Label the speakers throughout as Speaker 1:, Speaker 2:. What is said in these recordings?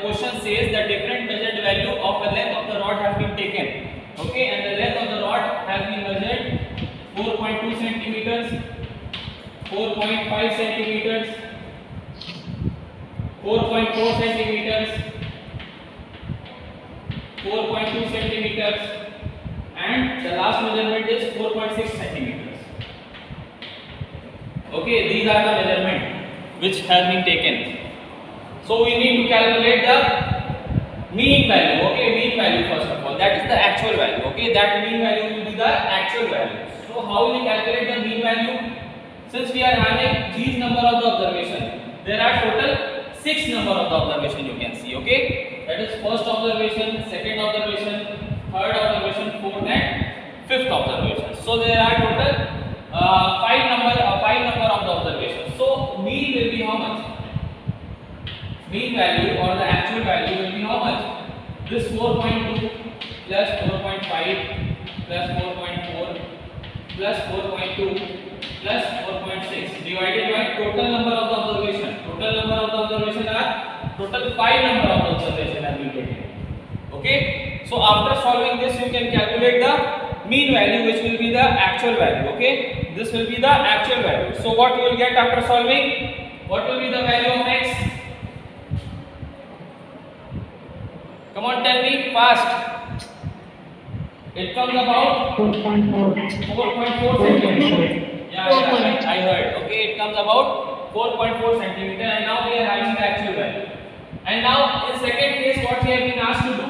Speaker 1: question says the different measured value of a length of the rod has been taken. Okay, and the length of the rod has been measured 4.2 centimeters, 4.5 centimeters, 4.4 centimeters, 4.2 centimeters, and the last measurement is 4.6 centimeters. Okay, these are the measurement which has been taken. So we need to calculate the mean value. Okay, mean value first of all. That is the actual value. Okay, that mean value will be the actual value. So how will we calculate the mean value? Since we are having these number of the observation, there are total 6 number of the observation you can see. Okay, that is first observation, second observation, third observation, fourth and fifth observation. So there are total 5 number of the observation. So mean will be how much? Mean value or the actual value will be how much? This 4.2 plus 4.5 plus 4.4 plus 4.2 plus 4.6 divided by total number of the observation. Total number of the observation are total 5 number of the observation have been taken. Okay. So after solving this, you can calculate the mean value, which will be the actual value. Okay. This will be the actual value. So what you will get after solving? What will be the value of x? Come on, tell me fast. It comes about 4.4 centimeter. Yeah, I heard. Okay, it comes about 4.4 centimeter, and now we are having the actual value. And now in second case, what we have been asked to do?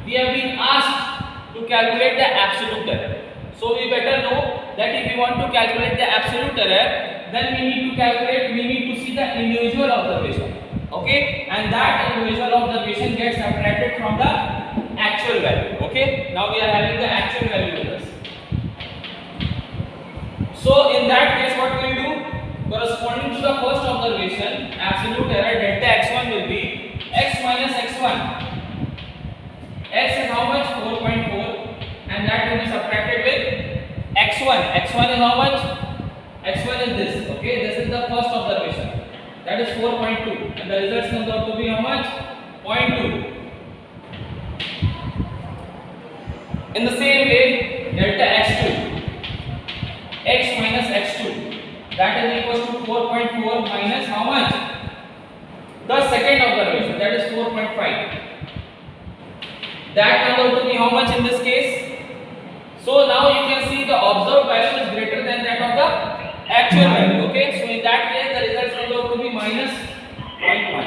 Speaker 1: We have been asked to calculate the absolute error. So we better know that if we want to calculate the absolute error, then we need to see the individual observation. Okay, and that individual observation gets subtracted from the actual value. Okay, now we are having the actual value with us. So in that case, what we will do? Corresponding to the first observation, absolute error delta x1 will be x minus x1. X is how much? 4.4, and that will be subtracted with x1. x1 is how much? x1 is this. Okay, this is the first observation. That is 4.2, and the results comes out to be how much? 0.2. In the same way, delta x2, x minus x2, that is equals to 4.4 minus how much? The second observation, that is 4.5. That comes out to be how much in this case? So now you can see the observed value is greater than that of the actual value. Okay, so in that case the results comes out to be minus 0.1.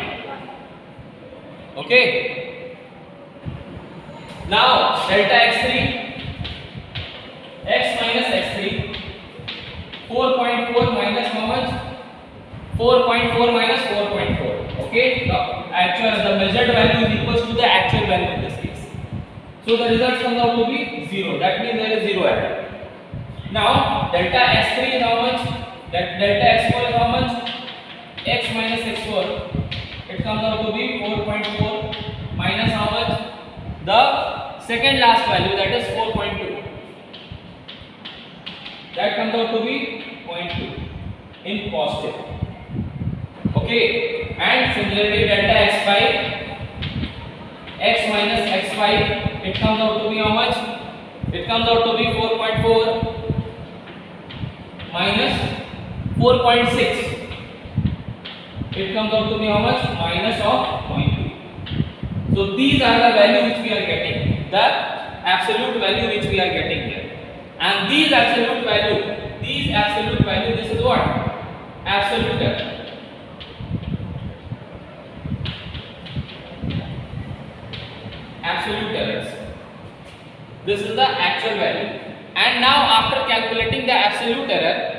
Speaker 1: Okay. Now delta x3, x minus x3, 4.4 minus how much? 4.4 minus 4.4. Okay, the measured value is equals to the actual value in this case. So the results comes out to be 0. That means there is 0 error. Now delta x3 is how much? That delta x4 is how much? X minus x4. It comes out to be 4.4 minus how much? The second last value, that is 4.2. That comes out to be 0.2 in positive. Okay, and similarly delta x5, x minus x5, it comes out to be how much? It comes out to be 4.4 minus 4.6. It comes out to be how much? Minus of 0.2. So these are the value which we are getting, the absolute value which we are getting here. And these absolute value, this is what? Absolute error. Absolute errors. This is the actual value. And now after calculating the absolute error,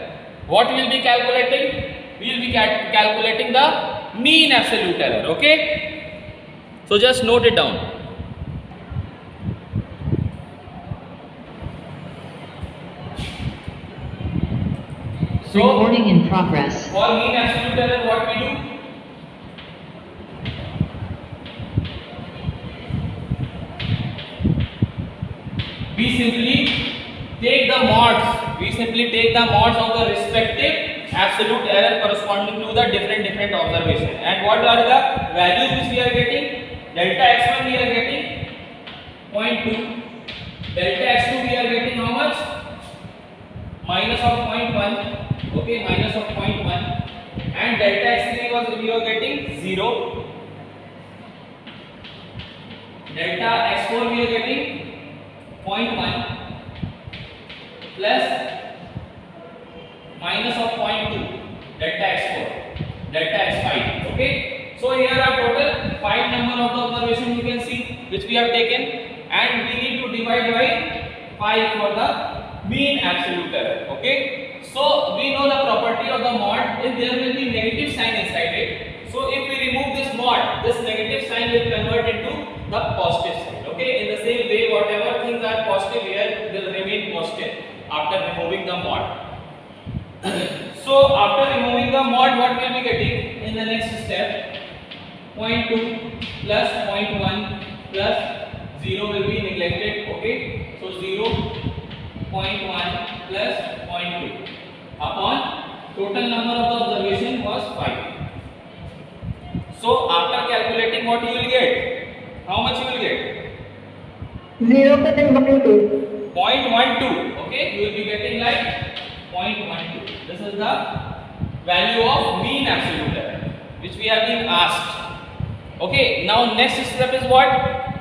Speaker 1: what we will be calculating? We will be calculating the mean absolute error. Okay? So just note it down. So,
Speaker 2: recording in progress.
Speaker 1: For mean absolute error, what we do? We simply take the mods. We simply take the mods of the respective absolute error corresponding to the different observation. And what are the values which we are getting? delta x1 we are getting 0.2, delta x2 we are getting how much? Minus of 0.1, okay, minus of 0.1, and delta x3 we are getting 0, delta x4 we are getting 0.1 plus minus of 0.2, delta x4, delta x5, okay. So here are total 5 number of the observation you can see which we have taken, and we need to divide by 5 for the mean absolute error, okay. So we know the property of the mod is there will be negative sign inside it. So if we remove this mod, this negative sign will convert into the positive sign, okay. In the same way, whatever things are positive here will remain positive after removing the mod. So after removing the mod, what we will be getting in the next step? 0.2 plus 0.1 plus 0 will be neglected, okay. So 0.1 plus 0.2 upon total number of the observation was 5. So after calculating, what you will get? How much you will get?
Speaker 2: 0.12.
Speaker 1: 0.12, okay. You will be getting like 0.12. This is the value of mean absolute error which we have been asked. Okay, now next step is what?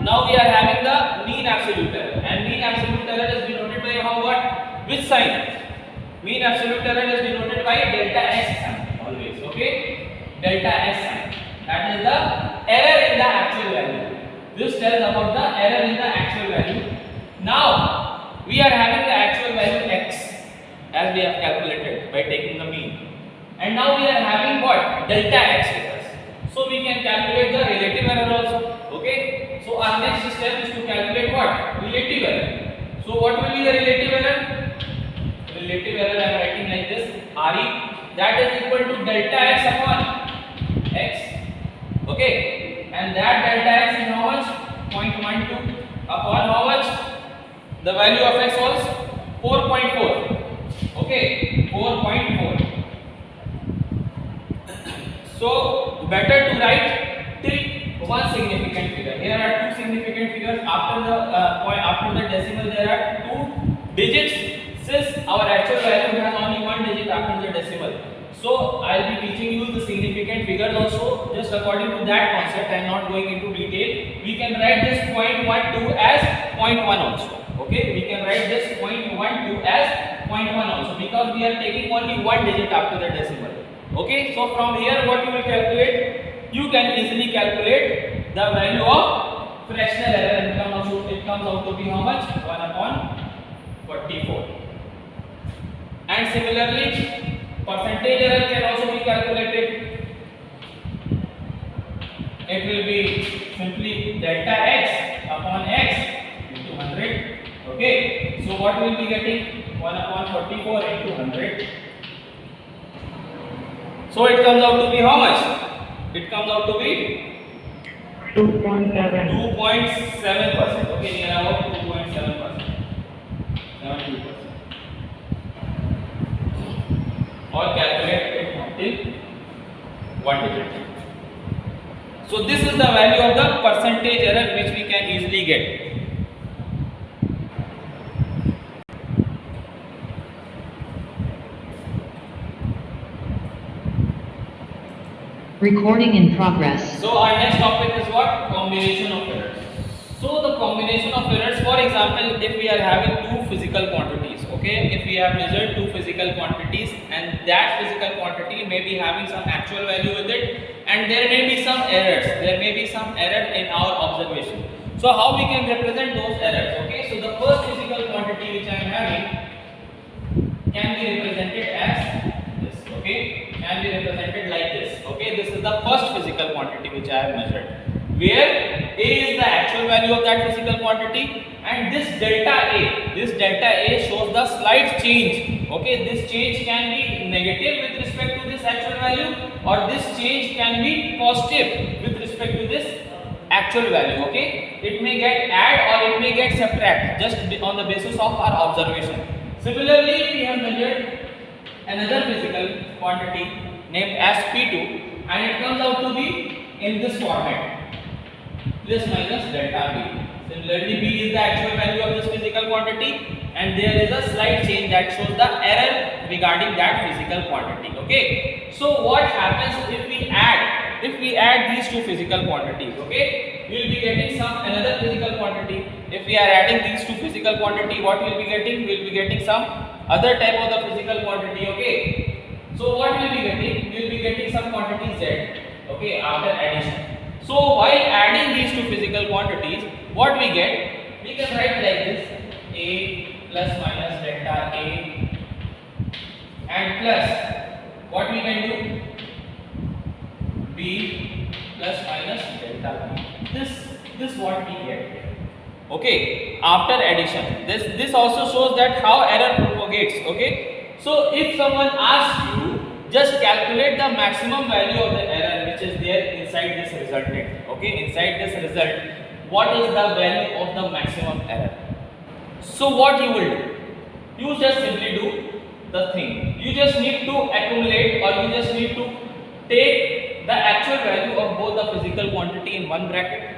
Speaker 1: Now we are having the mean absolute error, and mean absolute error is denoted by how, what? Which sign? Mean absolute error is denoted by delta S sign always, okay? Delta S sign. That is the error in the actual value. This tells about the error in the actual value. Now we are having the actual value x as we have calculated by taking the mean, and now we are having what? Delta x with us. So we can calculate the relative error also, okay. So our next step is to calculate what? Relative error. So what will be the relative error? Relative error I am writing like this, RE, that is equal to delta x upon x, okay, and that delta x is how much? 0.12 upon how much? The value of x was 4.4, okay, 4.4. So better to write till one significant figure. Here are two significant figures. After the after the decimal there are 2 digits. Since our actual value has only 1 digit after the decimal, so I will be teaching you the significant figures also just according to that concept. I am not going into detail. We can write this 0.12 as 0.1 also, okay. We can write this 0.12 as 0.1 also because we are taking only 1 digit after the decimal. Okay, so from here what you will calculate? You can easily calculate the value of fractional error, and it comes out to be how much? 1 upon 44. And similarly, percentage error can also be calculated. It will be simply delta x upon x into 100. Okay, so what we will be getting? 1 upon 44 into 100. So it comes out to be how much? It comes out to be 2.7%. Okay, near about 2.7%. 72%. Or calculate it until 1 digit. So this is the value of the percentage error which we can easily get.
Speaker 3: Recording in progress.
Speaker 1: So our next topic is what? Combination of errors. So the combination of errors, for example, if we are having two physical quantities, okay, if we have measured two physical quantities and that physical quantity may be having some actual value with it, and there may be some errors, there may be some error in our observation. So how we can represent those errors? Okay, so the first physical quantity which I am having can be represented as this, okay, can be represented like this, okay. This is the first physical quantity which I have measured, where A is the actual value of that physical quantity, and this delta A shows the slight change, okay. This change can be negative with respect to this actual value, or this change can be positive with respect to this actual value, okay. It may get add or it may get subtract just on the basis of our observation. Similarly, we have measured another physical quantity named as P2, and it comes out to be in this format. plus minus delta B. Similarly, B is the actual value of this physical quantity, and there is a slight change that shows the error regarding that physical quantity. Okay. So what happens if we add these two physical quantities? Okay, we will be getting some another physical quantity. If we are adding these two physical quantity, what we will be getting? We will be getting some other type of the physical quantity. Okay. So what will be getting? We will be getting some quantity Z. Okay, after addition. So while adding these two physical quantities, what we get? We can write like this: A plus minus delta A, and plus what we can do? B plus minus delta B. This what we get here. Okay, after addition. This also shows that how error propagates. Okay, so if someone asks you, just calculate the maximum value of the error which is there inside this resultant. Okay, inside this result, what is the value of the maximum error? So what you will do? You just simply do the thing. You just need to accumulate, or you just need to take the actual value of both the physical quantity in one bracket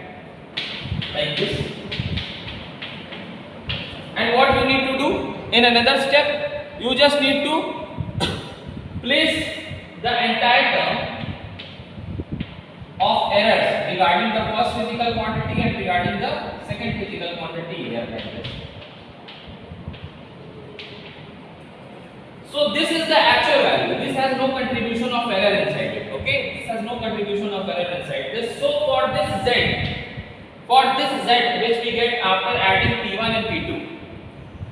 Speaker 1: like this. And what you need to do in another step, you just need to place the entire term of errors regarding the first physical quantity and regarding the second physical quantity here like this. So this is the actual value. This has no contribution of error inside it. Okay, this has no contribution of error inside this. So for this Z which we get after adding P1 and P2,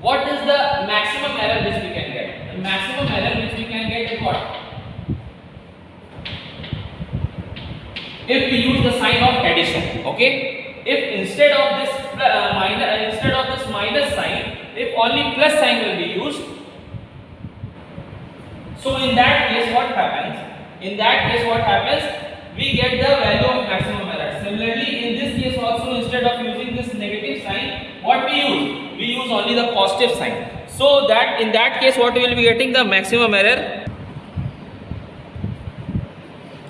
Speaker 1: what is the maximum error which we can get? The maximum error which we can get is what? If we use the sign of addition. Okay, if instead of this minus sign, if only plus sign will be used, so in that case what happens? We get the value of maximum error. Similarly, in this case also, instead of using this negative sign, what we use? We use only the positive sign. So that in that case, what we will be getting? The maximum error.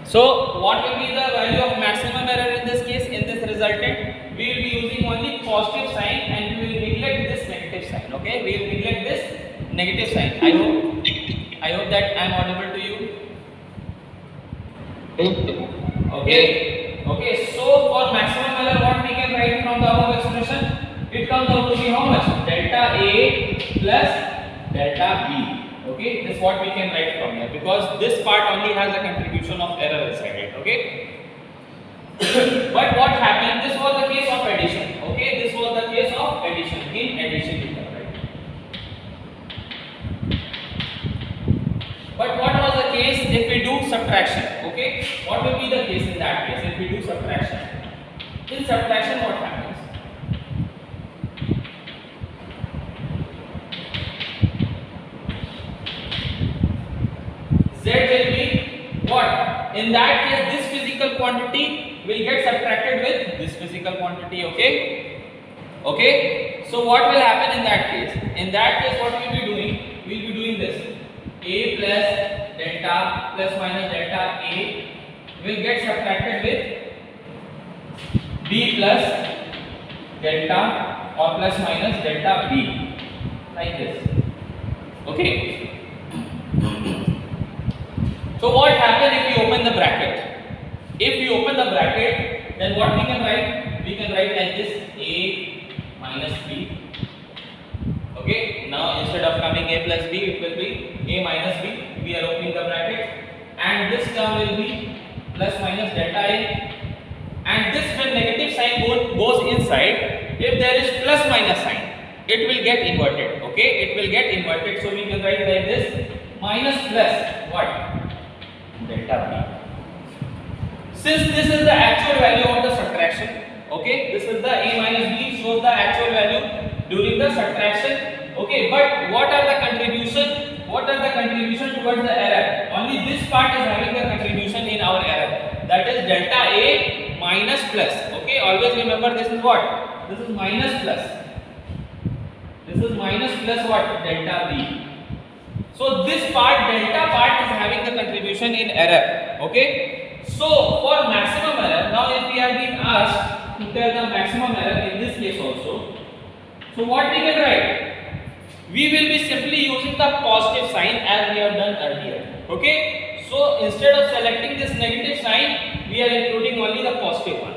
Speaker 1: So what will be the value of maximum error in this case? In this resultant, we will be using only positive sign, and we will neglect this negative sign. Okay, we will neglect this negative sign. I hope that I am audible to you. Okay, so for maximum error, what we can write from the above expression? It comes out to be how much? Delta A plus delta B. Okay, this is what we can write from here, because this part only has a contribution of error inside it. Okay. But what happened? This was the case of addition. Okay, this was the case of addition. In addition, you can write. But what was the case if we do subtraction? Okay, what will be the case in that case if we do subtraction? In subtraction, what happens? Z will be what? In that case, this physical quantity will get subtracted with this physical quantity. Okay. So what will happen in that case? In that case, what we will be doing? We will be doing this. A plus delta plus minus delta A will get subtracted with B plus delta or plus minus delta B, like this. Okay. So what happens if we open the bracket? If we open the bracket, then what we can write? We can write like this: A minus B. Okay, now instead of coming A plus B, it will be A minus B. We are opening the bracket, and this term will be plus minus delta A, and this when negative sign goes inside, if there is plus minus sign, it will get inverted. Okay, it will get inverted. So we can write like this: minus plus what? Delta B. Since this is the actual value of the subtraction, okay, this is the A minus B shows the actual value during the subtraction. Okay, but what are the contribution? What are the contribution towards the error? Only this part is having the contribution in our error. That is delta A minus plus. Okay, always remember this is what? This is minus plus. This is minus plus what? Delta B. So this part, delta part, is having the contribution in error. Okay. So for maximum error, now if we are being asked to tell the maximum error in this case also. So what we can write? We will be simply using the positive sign as we have done earlier. Okay, so instead of selecting this negative sign, we are including only the positive one.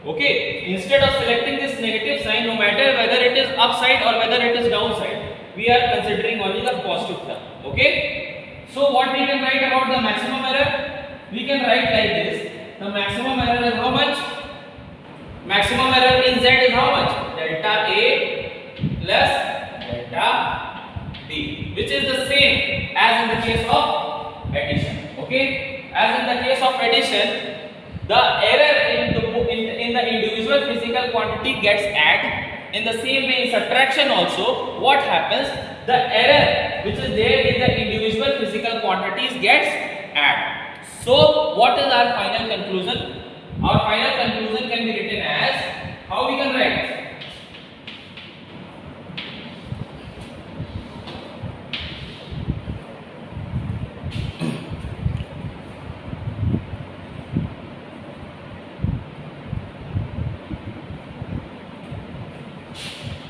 Speaker 1: Okay, instead of selecting this negative sign, no matter whether it is upside or whether it is downside, we are considering only the positive term. Okay, so what we can write about the maximum error? We can write like this: the maximum error is how much? Maximum error in Z is how much? Delta A plus delta D, which is the same as in the case of addition. Okay, as in the case of addition, the error in the individual physical quantity gets added. In the same way, in subtraction also, what happens? The error which is there in the individual physical quantities gets added. So, what is our final conclusion? Our final conclusion can be written as, how we can write?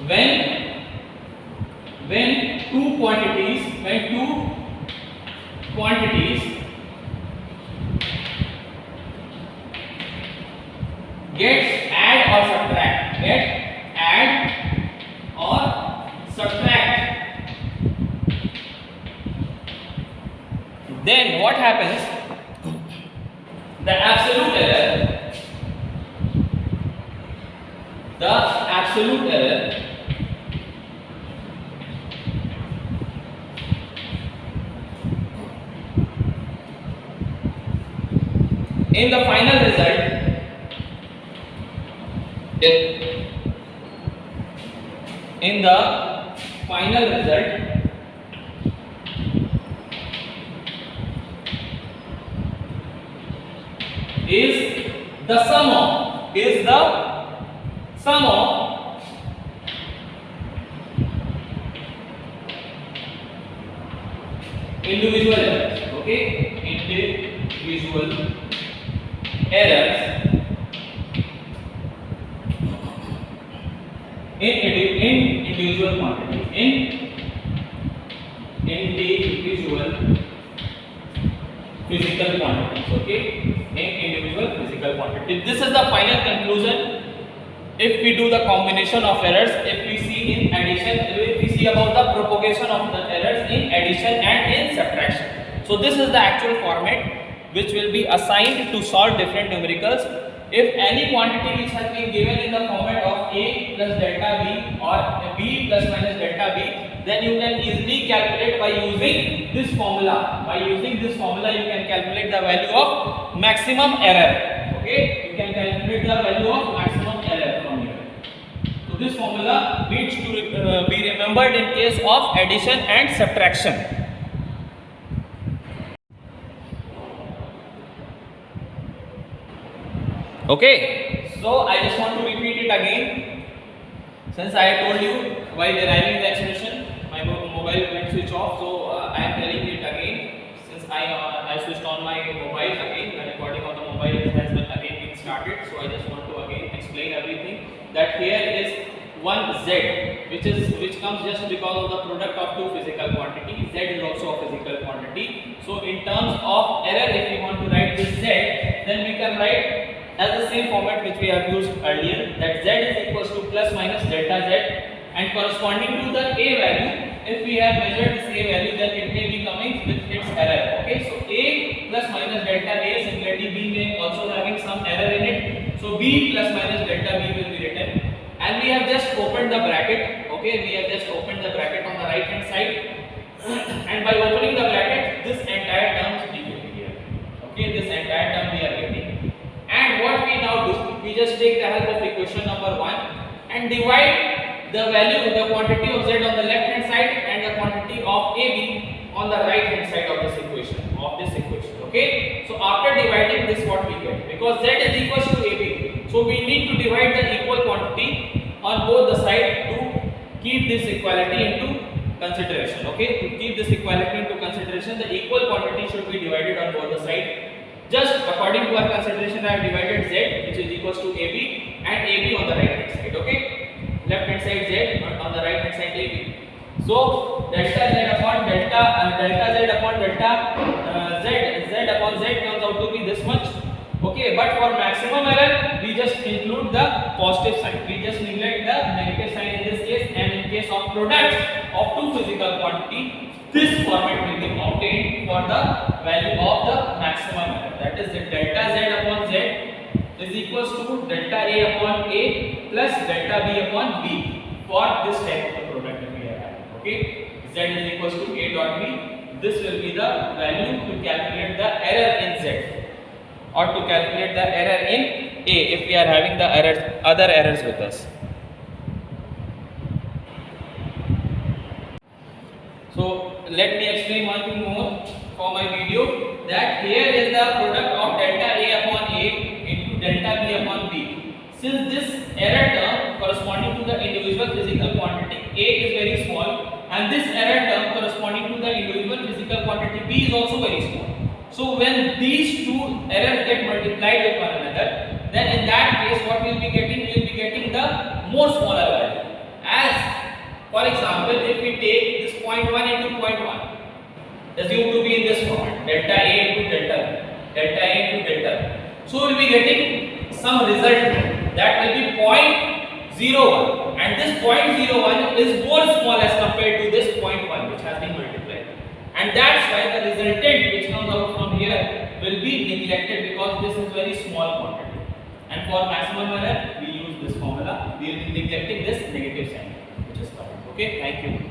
Speaker 1: When two quantities gets add or subtract, then what happens? The absolute error in the final result is the sum of individual errors. Okay, individual errors in individual quantities, individual physical quantities. Okay, individual physical quantities. This is the final conclusion. If we do the combination of errors, if we see in addition, if we see about the propagation of the errors in addition and in subtraction. So this is the actual format which will be assigned to solve different numericals. If any quantity which has been given in the format of A plus delta B or B plus minus delta B, then you can easily calculate by using this formula. By using this formula, you can calculate the value of maximum error. Okay, you can calculate the value of maximum error from here. So this formula needs to be remembered in case of addition and subtraction. Okay, so I just want to repeat it again. Since I told you while deriving the expression, my mobile went switch off, so I am telling it again. Since I switched on my mobile again, the recording of the mobile has been again started. So I just want to again explain everything. That here is one Z, which comes just because of the product of two physical quantities. Z is also a physical quantity. So in terms of error, if we want to write this Z, then we can write as the same format which we have used earlier, that Z is equals to plus minus delta Z, and corresponding to the A value, if we have measured this A value, then it may be coming with its error. Okay, so A plus minus delta A, similarly B may also having some error in it, so B plus minus delta B will be written, and we have just opened the bracket. Okay, we have just opened the bracket on the right hand side, and by opening the bracket, this entire term is equal here. Okay, this entire term we are getting. And what we now do, we just take the help of equation number 1 and divide the value, the quantity of Z on the left hand side and the quantity of AB on the right hand side of this equation. Okay, so after dividing this, what we get, because Z is equal to AB, so we need to divide the equal quantity on both the sides to keep this equality into consideration. Okay, to keep this equality into consideration, the equal quantity should be divided on both the sides. Just according to our consideration, I have divided Z, which is equals to AB, and AB on the right hand side. Okay, left hand side Z, on the right hand side AB. So delta Z upon delta Z upon delta Z upon Z comes out to be this much. Okay, but for maximum error we just include the positive sign, we just neglect the negative sign in this case, and in case of products of two physical quantity, this format will be obtained for the value of the maximum error, that is the delta Z upon Z is equals to delta A upon A plus delta B upon B for this type of product that we are having. Okay, Z is equals to A dot B. This will be the value to calculate the error in Z, or to calculate the error in A if we are having the other errors with us. So let me explain one thing more for my video, that here is the product of delta A upon A into delta B upon B. Since this error term corresponding to the individual physical quantity A is very small, and this error term corresponding to the individual physical quantity B is also very small. So when these two errors get multiplied with one another, then in that case what we will be getting? We will be getting the more smaller value. As for example, if we take this 0.1 into 0.1, assume to be in this format, delta A into delta B, delta A into delta B. So we will be getting some result that will be 0.01, and this 0.01 is more small as compared to this 0.1 which has been multiplied. And that's why the resultant which comes out from here will be neglected, because this is very small quantity. And for maximum error, we use this formula. We will be neglecting this negative sign which is covered. Okay, thank you.